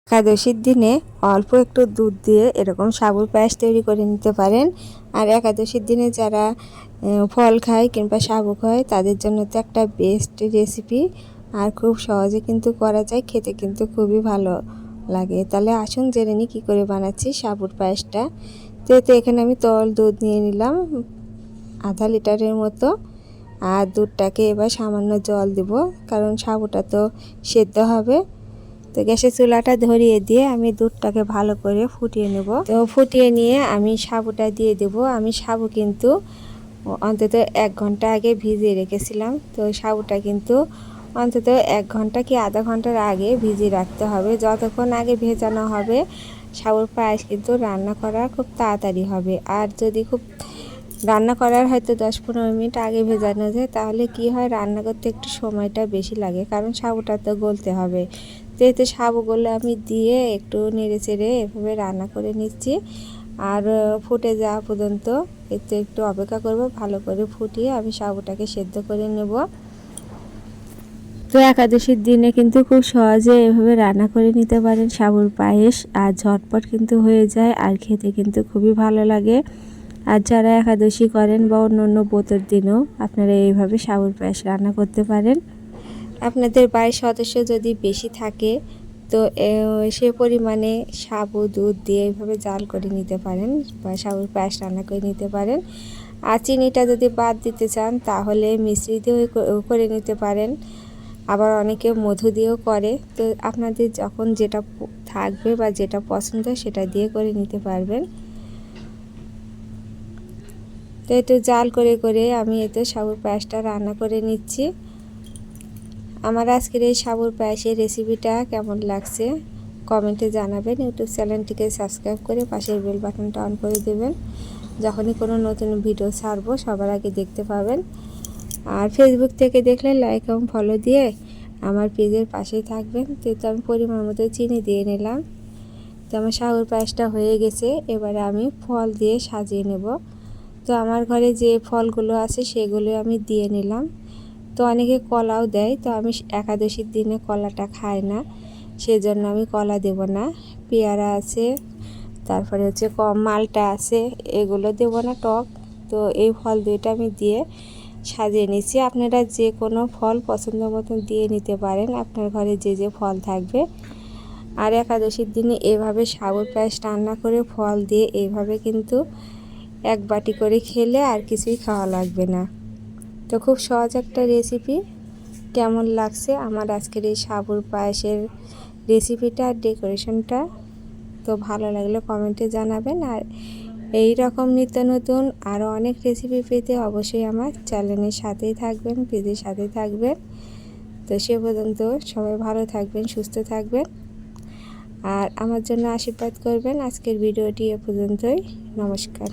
একাদশীর দিনে অল্প একটু দুধ দিয়ে এরকম সাবুর পায়েস তৈরি করে নিতে পারেন। আর একাদশীর দিনে যারা ফল খায় কিংবা সাবু খায় তাদের জন্য তো একটা বেস্ট রেসিপি। আর খুব সহজে কিন্তু করা যায়, খেতে কিন্তু খুবই ভালো লাগে। তাহলে আসুন জেনে নিই কী করে বানাচ্ছি সাবুর পায়েসটা। তো এখানে আমি তরল দুধ নিয়ে নিলাম আধা লিটারের মতো। আর দুধটাকে এবার সামান্য জল দেব, কারণ সাবুটা তো সেদ্ধ হবে। তো গ্যাসের চুলাটা ধরিয়ে দিয়ে আমি দুধটাকে ভালো করে ফুটিয়ে নেব। তো ফুটিয়ে নিয়ে আমি সাবুটা দিয়ে দেব। আমি সাবু কিন্তু অন্তত 1 ঘন্টা আগে ভিজিয়ে রেখেছিলাম। তো সাবুটা কিন্তু অন্তত 1 ঘন্টা কি আধা ঘন্টার আগে ভিজিয়ে রাখতে হবে। যতক্ষণ আগে ভেজানো হবে সাবুর পায়েস কিন্তু রান্না করা খুব তাড়াতাড়ি হবে। আর যদি খুব রান্না করার হয়তো 10-15 মিনিট আগে ভেজানো যায়, তাহলে কি হয়, রান্না করতে একটু সময়টা বেশি লাগে, কারণ সাবুটা তো গলতে হবে। তো এতে সাবুগুলো আমি দিয়ে একটু নেড়ে চেড়ে এভাবে রান্না করে নিচ্ছি। আর ফুটে যাওয়া পর্যন্ত এতে একটু অপেক্ষা করব। ভালো করে ফুটিয়ে আমি সাবুটাকে সেদ্ধ করে নেব। তো একাদশীর দিনে কিন্তু খুব সহজে এভাবে রান্না করে নিতে পারেন সাবুর পায়েস। আর ঝটপট কিন্তু হয়ে যায়, আর খেতে কিন্তু খুবই ভালো লাগে। আর যারা একাদশী করেন বা অন্য ব্রতের দিনও আপনারা এইভাবে সাবুর পায়েস রান্না করতে পারেন। আপনাদের বাড়ির সদস্য যদি বেশি থাকে তো সে পরিমাণে সাবু দুধ দিয়ে এইভাবে জাল করে নিতে পারেন বা সাবুর পায়েস রান্না করে নিতে পারেন। আর চিনিটা যদি বাদ দিতে চান তাহলে মিশ্রি দিয়েও করে নিতে পারেন। আবার অনেকে মধু দিয়েও করে। তো আপনাদের যখন যেটা থাকবে বা যেটা পছন্দ সেটা দিয়ে করে নিতে পারবেন। তো একটু জাল করে করে আমি এতে সাবুর পায়েসটা রান্না করে নিচ্ছি। আমার আজকের এই সাবুর পায়েসের রেসিপিটা কেমন লাগছে কমেন্টে জানাবেন। ইউটিউব চ্যানেলটিকে সাবস্ক্রাইব করে পাশের বেল বাটনটা অন করে দেবেন। যখনই কোনো নতুন ভিডিও ছাড়বো সবার আগে দেখতে পাবেন। আর ফেসবুক থেকে দেখলে লাইক এবং ফলো দিয়ে আমার পেজের পাশেই থাকবেন। তো আমি পরিমাণ মতো চিনি দিয়ে নিলাম। তো আমার সাবুর পায়েসটা হয়ে গেছে। এবারে আমি ফল দিয়ে সাজিয়ে নেব। তো আমার ঘরে যে ফলগুলো আছে সেগুলো আমি দিয়ে নিলাম। তো অনেকে কলাও দেয়, তো আমি একাদশীর দিনে কলাটা খাই না, সেজন্য আমি কলা দেব না। পেয়ারা আছে, তারপরে হচ্ছে মালটা আছে, এগুলো দেব না, টক। তো এই ফল দুইটা আমি দিয়ে সাজিয়ে নিচ্ছি। আপনারা যে কোনো ফল পছন্দ মতো দিয়ে নিতে পারেন, আপনার ঘরে যে যে ফল থাকবে। আর একাদশীর দিনে এভাবে সাবুর পায়েস রান্না করে ফল দিয়ে এইভাবে কিন্তু 1 বাটি করে খেলে আর কিছুই খাওয়া লাগবে না। তো খুব সহজ একটা রেসিপি। কেমন লাগছে আমার আজকের এই সাবুর পায়েসের রেসিপিটা আর ডেকোরেশনটা? তো ভালো লাগলে কমেন্টে জানাবেন। আর এই রকম নিত্য নতুন আরও অনেক রেসিপি পেতে অবশ্যই আমার চ্যানেলের সাথেই থাকবেন, পেজের সাথে থাকবেন। তো সে পর্যন্ত সবাই ভালো থাকবেন, সুস্থ থাকবেন, আর আমার জন্য আশীর্বাদ করবেন। আজকের ভিডিওটি এ পর্যন্তই। নমস্কার।